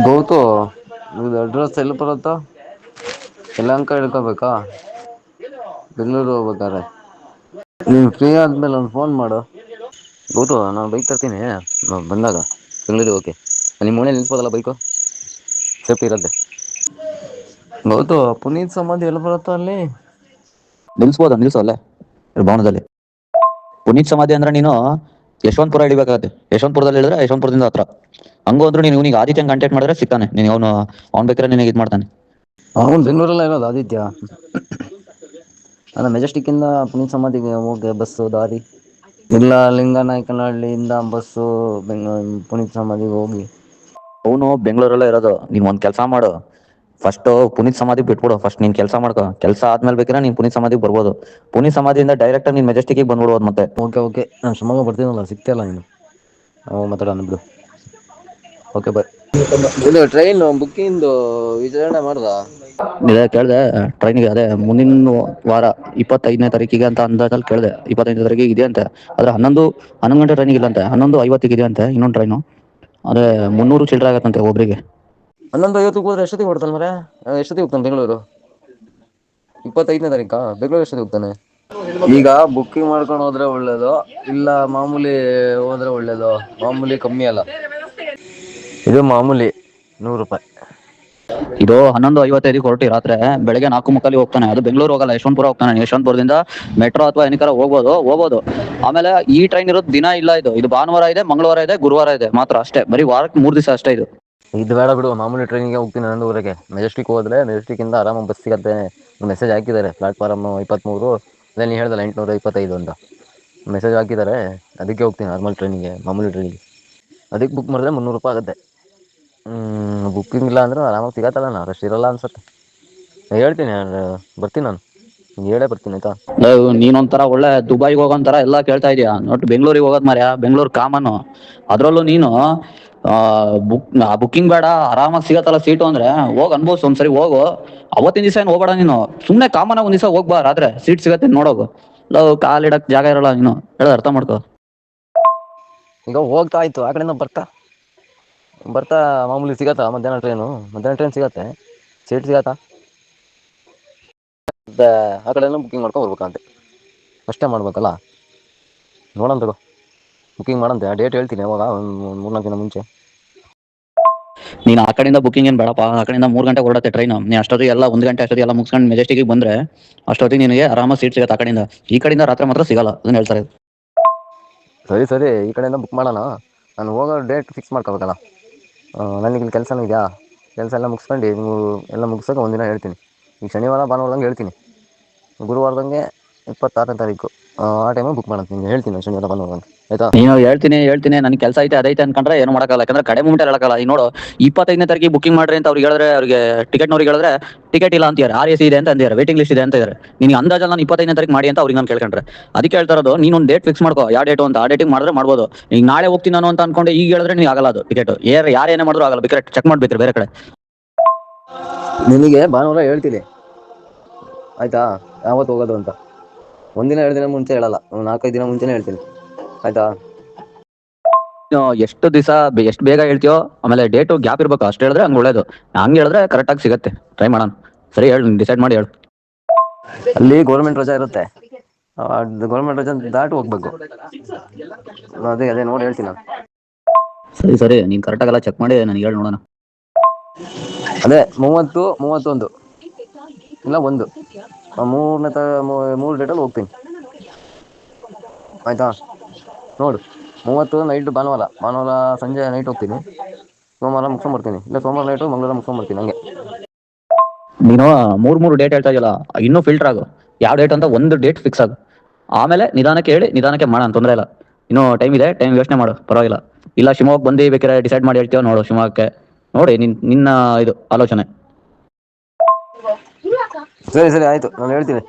ಗೌತು ಇದು ಅಡ್ರೆಸ್ ಎಲ್ಲಿ ಬರುತ್ತಾ ಯಲಹಂಕ ಇಳ್ಕೋಬೇಕಾ ಬೆಂಗಳೂರು ಹೋಗ್ಬೇಕಾರೆ ನೀನ್ ಫ್ರೀ ಆದ್ಮೇಲೆ ಒಂದು ಫೋನ್ ಮಾಡು. ಗೌತು ನಾನು ಬೈಕ್ ತರ್ತೀನಿ ಬಂದಾಗ ಬೆಂಗಳೂರಿಗೆ ಓಕೆ ನಿಮ್ಮ ಮನೇಲಿ ನಿಲ್ಸ್ಬೋದಲ್ಲ ಬೈಕು ಸೇಫ್ಟಿ ಇರತ್ತೆ. ಗೌತು ಪುನೀತ್ ಸಮಾಧಿ ಎಲ್ಲಿ ಬರುತ್ತೋ ಅಲ್ಲಿ ನಿಲ್ಸ್ಬೋದ ನಿಲ್ಸು ಅಲ್ಲೇ ಭವನದಲ್ಲಿ. ಪುನೀತ್ ಸಮಾಧಿ ಅಂದ್ರೆ ನೀನು ಯಶವಂತಪುರ ಇಳಿಬೇಕಾಗತ್ತೆ. ಯಶವಂತಪುರದಲ್ಲಿ ಇಳಿದ್ರೆ ಯಶವಂತಪುರದಿಂದ ಹತ್ರ. ಹಂಗು ಅಂದ್ರು ನೀನು ಇವ್ನಿಗೆ ಆದಿತ್ಯಂಗೆ ಕಾಂಟ್ಯಾಕ್ಟ್ ಮಾಡಿದ್ರೆ ಸಿಗ್ತಾನೆ. ನೀನು ಅವ್ನು ಬೇಕಾದ್ರೆ ನಿನಗೆ ಇದು ಮಾಡ್ತಾನೆ. ಅವನು ಬೆಂಗಳೂರಲ್ಲ ಇರೋದು ಆದಿತ್ಯ. ಅಲ್ಲ ಮೆಜೆಸ್ಟಿಕ್ ಇಂದ ಪುನೀತ್ ಸಮಾಧಿಗೆ ಹೋಗೆ ಬಸ್ಸು ದಾರಿ ಇಲ್ಲ ಲಿಂಗನಾಯಕನಹಳ್ಳಿಯಿಂದ ಬಸ್ಸು ಪುನೀತ್ ಸಮಾಧಿಗೆ ಹೋಗಿ. ಅವನು ಬೆಂಗಳೂರಲ್ಲೇ ಇರೋದು. ನೀನ್ ಒಂದ್ ಕೆಲ್ಸ ಮಾಡು, ಫಸ್ಟ್ ಪುನೀತ್ ಸಮಾಧಿ ಬಿಟ್ಬಿಡು. ಫಸ್ಟ್ ನೀನ್ ಕೆಲಸ ಮಾಡ್ಕೋ. ಕೆಲಸ ಆದ್ಮೇಲೆ ಬೇಕಿದ್ರೆ ನೀನ್ ಪುನೀತ್ ಸಮಾಧಿಗೆ ಬರ್ಬೋದು. ಪುನೀತ್ ಸಮಾಧಿಯಿಂದ ಡೈರೆಕ್ಟ್ ನೀನ್ ಮೆಜೆಸ್ಟಿಕ್ ಬಂದ್ಬಿಡ್ಬೋದು ಮತ್ತೆ. ಓಕೆ ನಾನು ಶಿವಮೊಗ್ಗ ಬರ್ತೀನಲ್ಲ ಸಿಗ್ತಾಯಿಲ್ಲ ನೀನು ಮಾತಾಡೋಣ ಬಿಡು. Okay bye. ಇದು ಟ್ರೈನ್ ಬುಕ್ಕಿಂದು ವಿಚಾರಣೆ ಮಾಡ್ದ. ಇದೇ ಕೇಳಿದೆ ಟ್ರೈನಿಗೆ. ಅದೇ ಮುಂದಿನ ವಾರ 25ನೇ ತಾರೀಕಿಗೆ ಅಂತ ಅಂದಾಜಲ್ಲಿ ಕೇಳಿದೆ. 25ನೇ ತಾರೀಕಿಗೆ ಇದೆ ಅಂತೆ. ಆದ್ರೆ 11 ಗಂಟೆ ಟ್ರೈನಿಗೆ ಇಲ್ಲ ಅಂತೆ. 11:50 ಇದೆ ಅಂತೆ ಇನ್ನೊಂದು ಟ್ರೈನು. ಅದೇ 300 ಚಿಲ್ಲರೆ ಆಗತ್ತಂತೆ ಒಬ್ರಿಗೆ. 11:50 ಹೋದ್ರೆ ಎಷ್ಟೊತ್ತಿಗೆ ಹೊರಡ್ತಾನೆ ಮಾರಾಯ? ಎಷ್ಟೊತ್ತಿಗೆ ಹೋಗ್ತಾನೆ ಬೆಂಗಳೂರು? 25ನೇ ತಾರೀಕಾ? ಬೆಂಗಳೂರು ಎಷ್ಟೊತ್ತಿಗೆ ಹೋಗ್ತಾನೆ? ಈಗ ಬುಕ್ಕಿಂಗ್ ಮಾಡ್ಕೊಂಡು ಹೋದ್ರೆ ಒಳ್ಳೇದು ಇಲ್ಲ ಮಾಮೂಲಿ ಹೋದ್ರೆ ಒಳ್ಳೇದು? ಮಾಮೂಲಿ ಕಮ್ಮಿ ಅಲ್ಲ ಇದು ಮಾಮೂಲಿ ₹100. ಇದು 11:55 ಹೊರಟಿ ರಾತ್ರಿ ಬೆಳಗ್ಗೆ 4:45 ಹೋಗ್ತಾನೆ. ಅದು ಬೆಂಗಳೂರು ಹೋಗಲ್ಲ, ಯಶವಂತಪುರ ಹೋಗ್ತಾನೆ. ಯಶವಂತಪುರದಿಂದ ಮೆಟ್ರೋ ಅಥವಾ ಎನಿಕರ ಹೋಗ್ಬೋದು. ಆಮೇಲೆ ಈ ಟ್ರೈನ್ ಇರೋದು ದಿನ ಇಲ್ಲ. ಇದು ಭಾನುವಾರ ಇದೆ, ಮಂಗಳವಾರ ಇದೆ, ಗುರುವಾರ ಇದೆ ಮಾತ್ರ ಅಷ್ಟೇ. ಬರೀ ವಾರಕ್ಕೆ 3 ದಿವಸ ಅಷ್ಟೇ ಇದು. ಇದು ಬೇಡ ಬಿಡು, ಮಾಮೂಲಿ ಟ್ರೈನಿಗೆ ಹೋಗ್ತೀನಿ 11:00ಕ್ಕೆ. ಮೆಜೆಸ್ಟಿಕ್ ಹೋದ್ರೆ ಮೆಜೆಸ್ಟಿಕ್ ಇಂದ ಆರಾಮಾಗಿ ಬಸ್ ಸಿಗತ್ತೆ. ಮೆಸೇಜ್ ಹಾಕಿದ್ದಾರೆ ಪ್ಲಾಟ್ಫಾರ್ಮ್ 23. ಅದೇ ನೀ ಹೇಳ್ದಲ್ಲ 825 ಅಂತ ಮೆಸೇಜ್ ಹಾಕಿದ್ದಾರೆ. ಅದಕ್ಕೆ ಹೋಗ್ತೀನಿ ನಾರ್ಮಲ್ ಟ್ರೈನಿಗೆ, ಮಾಮೂಲಿ ಟ್ರೈನಿಗೆ. ಅದಕ್ಕೆ ಬುಕ್ ಮಾಡಿದ್ರೆ ₹300 ಆಗುತ್ತೆ. ಬುಕ್ಕಿಂಗ್ ಇಲ್ಲ ಅಂದ್ರೆ ಆರಾಮಾಗಿ ಸಿಗತ್ತಲ್ಲ, ರಶ್ ಇರಲ್ಲ ಅನ್ಸುತ್ತೆ. ಹೇಳ್ತೀನಿ ಬರ್ತೀನಿ ನಾನು ಹೇಳೇ ಬರ್ತೀನಿ ಆಯ್ತಾ. ನೀನೊಂಥರ ಒಳ್ಳೆ ದುಬೈಗೆ ಹೋಗೋಂತರ ಎಲ್ಲ ಕೇಳ್ತಾ ಇದೀಯ. ನೋಟ್ ಬೆಂಗಳೂರಿಗೆ ಹೋಗೋದ್ ಮಾರ್ಯಾ, ಬೆಂಗಳೂರು ಕಾಮನ್. ಅದ್ರಲ್ಲೂ ನೀನು ಬುಕ್ಕಿಂಗ್ ಬೇಡ, ಆರಾಮಾಗಿ ಸಿಗತ್ತಲ್ಲ ಸೀಟು ಅಂದ್ರೆ ಹೋಗ್ ಅನ್ಭವ್ಸು. ಒಂದ್ಸರಿ ಹೋಗು. ಅವತ್ತಿನ ದಿವಸ ಏನು ಹೋಗ್ಬೇಡ ನೀನು. ಸುಮ್ಮನೆ ಕಾಮನ್ ಆಗಿ ಒಂದ್ ದಿವಸ ಹೋಗ್ಬಾ ರಾತ್ರಿ, ಸೀಟ್ ಸಿಗತ್ತೆ ನೋಡೋಗು. ಕಾಲಿಡಕ್ ಜಾಗ ಇರಲ್ಲ. ನೀನು ಹೇಳೋದು ಅರ್ಥ ಮಾಡ್ಕೋ. ಈಗ ಹೋಗ್ತಾ ಆಯ್ತು, ಆ ಕಡೆಯಿಂದ ಬರ್ತಾ ಮಾಮೂಲಿ ಸಿಗತ್ತಾ ಮಧ್ಯಾಹ್ನ ಟ್ರೈನ್ ಸಿಗತ್ತೆ? ಸೀಟ್ ಸಿಗತ್ತಾ? ಆ ಕಡೆಲ್ಲ ಬುಕ್ಕಿಂಗ್ ಮಾಡ್ಕೊಂಡು ಬರ್ಬೇಕಂತೆ ಅಷ್ಟೇ ಮಾಡ್ಬೇಕಲ್ಲ. ನೋಡೋಣ ತಗೋ, ಬುಕ್ಕಿಂಗ್ ಮಾಡಂತೆ. ಡೇಟ್ ಹೇಳ್ತೀನಿ ಯಾವಾಗ, ಒಂದು 3-4 ದಿನ ಮುಂಚೆ. ನೀನು ಆ ಕಡೆಯಿಂದ ಬುಕ್ಕಿಂಗ್ ಏನು ಬೇಡಪ್ಪ. ಆ ಕಡೆಯಿಂದ 3 ಗಂಟೆಗೆ ಹೊರಡುತ್ತೆ ಟ್ರೈನ್. ನೀ ಅಷ್ಟೊತ್ತಿಗೆ ಎಲ್ಲ 1 ಗಂಟೆ ಅಷ್ಟೊತ್ತಿಗೆ ಎಲ್ಲ ಮುಗಿಸ್ಕೊಂಡು ಮೆಜೆಸ್ಟಿಕ್ಗೆ ಬಂದ್ರೆ ಅಷ್ಟೊತ್ತಿಗೆ ನಿನಗೆ ಆರಾಮಾಗಿ ಸೀಟ್ ಸಿಗುತ್ತೆ. ಈ ಕಡೆಯಿಂದ ರಾತ್ರಿ ಮಾತ್ರ ಸಿಗಲ್ಲ, ಅದನ್ನ ಹೇಳ್ತಾರೆ. ಸರಿ, ಈ ಕಡೆಯಿಂದ ಬುಕ್ ಮಾಡೋಣ. ನಾನು ಹೋಗೋ ಡೇಟ್ ಫಿಕ್ಸ್ ಮಾಡ್ಕೋಬೇಕಲ್ಲ. ನನಗೆ ಇಲ್ಲಿ ಕೆಲಸನೂ ಇದೆಯಾ. ಕೆಲಸ ಎಲ್ಲ ಮುಗಿಸ್ಕೊಂಡು ಎಲ್ಲ ಮುಗಿಸೋಕೆ ಒಂದಿನ ಹೇಳ್ತೀನಿ. ಈಗ ಶನಿವಾರ ಭಾನುವಾರದಂಗೆ ಹೇಳ್ತೀನಿ. ಗುರುವಾರದಂಗೆ 26ನೇ ತಾರೀಕು ಆ ಟೈಮಿಗೆ ಬುಕ್ ಮಾಡೋದು. ನಿಂಗೆ ಹೇಳ್ತೀನಿ ಶನಿವಾರ ಭಾನುವಾರದಂಗೆ ಆಯಿತಾ. ನೀನು ಹೇಳ್ತೀನಿ ನನಗೆ ಕೆಲಸ ಐತೆ ಅದೈತೆ ಅನ್ಕೊಂಡ್ರೆ ಏನು ಮಾಡೋಕ್ಕಲ್ಲ. ಯಾಕಂದ್ರೆ ಕಡೆ ಮೂಮೆಂಟ್ ಹೇಳಕ್ಕಲ್ಲ. ಈಗ ನೋಡು 25ನೇ ತಾರೀಕಿಗೆ ಬುಕ್ಕಿಂಗ್ ಮಾಡ್ರಿ ಅಂತ ಅವ್ರಿಗೆ ಹೇಳಿದ್ರೆ, ಅವ್ರಿಗೆ ಟಿಕೆಟ್ನವ್ರಿಗೆ ಹೇಳಿದ್ರೆ ಟಿಕೆಟ್ ಇಲ್ಲ ಅಂತಾರೆ. RAC ಇದೆ ಅಂತ ಅಂದಿದ್ದಾರೆ, ವೇಟಿಂಗ್ ಲಿಸ್ಟ್ ಇದೆ ಅಂತ ಇದ್ದಾರೆ. ನಿನಗೆ ಅಂದಾಜಲ್ಲಿ ನಾನು 25ನೇ ತಾರೀಕು ಮಾಡಿ ಅಂತ ಅವ್ರಿಗೆ ನಾನು ಕೇಳ್ಕೊಂಡ್ರೆ, ಅದಕ್ಕೆ ಹೇಳ್ತಾ ಇರೋದು ನೀನೊಂದು ಡೇಟ್ ಫಿಕ್ಸ್ ಮಾಡ್ಕೋ. ಯಾವ ಡೇಟು ಅಂತ ಆ ಡೇಟಿಗೆ ಮಾಡಿದ್ರೆ ಮಾಡ್ಬೋದು. ಈಗ ನಾಳೆ ಹೋಗ್ತೀನಿ ನಾನು ಅಂತ ಅನ್ಕೊಂಡು ಈಗ ಹೇಳಿದ್ರೆ ನೀನು ಆಗಲ್ಲ. ಅದು ಟಿಕೆಟ್ ಯಾರೇನೇ ಮಾಡಿದ್ರು ಆಗಲ್ಲ. ಬೇಕಾದ್ರೆ ಚೆಕ್ ಮಾಡ್ಬೇಕ್ರಿ ಬೇರೆ ಕಡೆ. ನಿನಗೆ ಭಾನುವಾರ ಹೇಳ್ತೀನಿ ಆಯಿತಾ, ಯಾವತ್ತು ಹೋಗೋದು ಅಂತ. 1 ದಿನ 2 ದಿನ ಮುಂಚೆ ಹೇಳಲ್ಲ, 4-5 ದಿನ ಮುಂಚೆನೇ ಹೇಳ್ತೀನಿ ಆಯಿತಾ. ಎಷ್ಟು ದಿವಸ ಎಷ್ಟು ಬೇಗ ಹೇಳ್ತೀಯೋ, ಆಮೇಲೆ ಡೇಟು ಗ್ಯಾಪ್ ಇರಬೇಕು ಅಷ್ಟು ಹೇಳಿದ್ರೆ ಹಂಗೆ ಒಳ್ಳೇದು. ಹಂಗೆ ಹೇಳಿದ್ರೆ ಕರೆಕ್ಟಾಗಿ ಸಿಗುತ್ತೆ. ಟ್ರೈ ಮಾಡೋಣ. ಸರಿ ಹೇಳು, ಡಿಸೈಡ್ ಮಾಡಿ ಹೇಳು. ಅಲ್ಲಿ ಗೌರ್ಮೆಂಟ್ ರಜಾ ಇರುತ್ತೆ, ಗೌರ್ಮೆಂಟ್ ರಜಾ ದಾಟಿ ಹೋಗ್ಬೇಕು. ಅದೇ ನೋಡಿ ಹೇಳ್ತೀನಿ ನಾನು. ಸರಿ ನೀನು ಕರೆಕ್ಟಾಗೆಲ್ಲ ಚೆಕ್ ಮಾಡಿ ನನಗೆ ಹೇಳಿ ನೋಡೋಣ. ಅದೇ 30, 31 ಇಲ್ಲ 1 ಮೂರು ಡೇಟಲ್ಲಿ ಹೋಗ್ತೀನಿ ಆಯಿತಾ. ನೋಡು, 30 ನೈಟ್ ಭಾನುವಾರ ಸಂಜೆ ನೈಟ್ ಹೋಗ್ತೀನಿ. ಸೋಮವಾರ ಮುಗಿಸ್ಕೊಂಬರ್ತೀನಿ, ಇಲ್ಲ ಸೋಮವಾರ ನೈಟು ಮಂಗಳವಾರ ಮುಗಿಸ್ಕೊಂಬರ್ತೀನಿ. ಹಂಗೆ ನೀನು 3 ಡೇಟ್ ಹೇಳ್ತಾ ಇದೆಯಲ್ಲ, ಇನ್ನೂ ಫಿಲ್ಟರ್ ಆಗು. ಯಾವ ಡೇಟ್ ಅಂತ ಒಂದು ಡೇಟ್ ಫಿಕ್ಸ್ ಆಗು. ಆಮೇಲೆ ನಿಧಾನಕ್ಕೆ ಹೇಳಿ ನಿಧಾನಕ್ಕೆ ಮಾಡೋಣ, ತೊಂದರೆ ಇಲ್ಲ. ಇನ್ನೂ ಟೈಮ್ ಇದೆ, ಟೈಮ್ ಯೋಚನೆ ಮಾಡು, ಪರವಾಗಿಲ್ಲ. ಇಲ್ಲ ಶಿವಮೊಗ್ಗ ಬಂದು ಬೇಕಾದ್ರೆ ಡಿಸೈಡ್ ಮಾಡಿ ಹೇಳ್ತೀವೋ ನೋಡು. ಶಿವಮೊಗ್ಗಕ್ಕೆ ನೋಡಿ ನಿನ್ನ ಇದು ಆಲೋಚನೆ. ಸರಿ ಆಯಿತು, ನಾನು ಹೇಳ್ತೀನಿ.